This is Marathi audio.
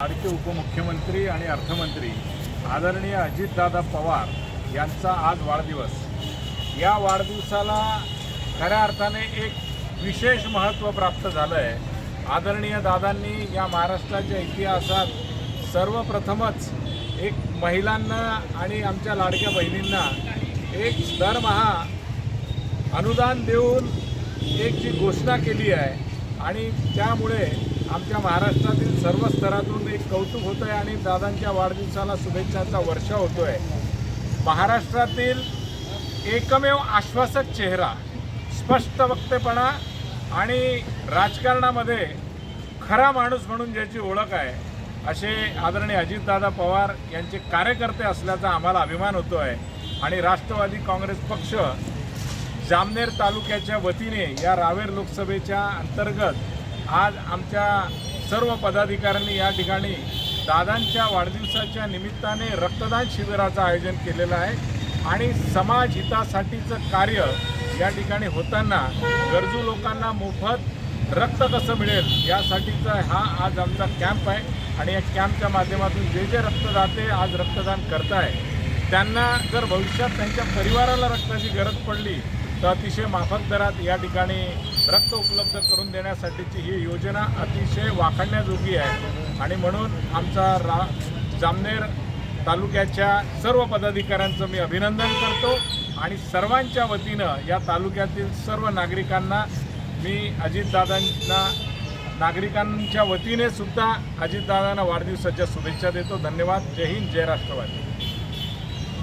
लाडके उपमुख्यमंत्री आणि अर्थमंत्री आदरणीय अजितदादा पवार यांचा आज वाढदिवस। या वाढदिवसाला खऱ्या अर्थाने एक विशेष महत्त्व प्राप्त झालं आहे। आदरणीय दादांनी या महाराष्ट्राच्या इतिहासात सर्वप्रथमच एक महिलांना आणि आमच्या लाडक्या बहिणींना एक दरमहा अनुदान देऊन एक जी घोषणा केली आहे आणि त्यामुळे आमच्या महाराष्ट्रातील सर्व स्तरातून एक कौतुक होतं आहे आणि दादांच्या वाढदिवसाला शुभेच्छांचा वर्षा होतो आहे। महाराष्ट्रातील एकमेव आश्वासक चेहरा, स्पष्ट वक्तेपणा आणि राजकारणामध्ये खरा माणूस म्हणून ज्याची ओळख आहे असे आदरणीय अजितदादा पवार यांचे कार्यकर्ते असल्याचा आम्हाला अभिमान होतो आहे। आणि राष्ट्रवादी काँग्रेस पक्ष जामनेर तालुक्याच्या वतीने या रावेर लोकसभेच्या अंतर्गत आज आमच्या सर्व पदाधिकाऱ्यांनी या ठिकाणी दादांच्या वाढदिवसाच्या निमित्ताने रक्तदान शिबिराचं आयोजन केलेलं आहे आणि समाज हितासाठीचं कार्य या ठिकाणी होताना गरजू लोकांना मोफत रक्त कसं मिळेल यासाठीचा हा आज आमचा कॅम्प आहे। आणि या कॅम्पच्या माध्यमातून जे जे रक्तदाते आज रक्तदान करत आहे त्यांना जर भविष्यात त्यांच्या परिवाराला रक्ताची गरज पडली तर अतिशय माफक दरात या ठिकाणी रक्त उपलब्ध करून देण्यासाठीची ही योजना अतिशय वाखाणण्याजोगी आहे। आणि म्हणून आमचा जामनेर तालुक्याच्या सर्व पदाधिकाऱ्यांचं मी अभिनंदन करतो आणि सर्वांच्या वतीनं या तालुक्यातील सर्व नागरिकांना मी नागरिकांच्या वतीने सुद्धा अजितदादांना वाढदिवसाच्या शुभेच्छा देतो। धन्यवाद। जय हिंद, जय राष्ट्रवादी।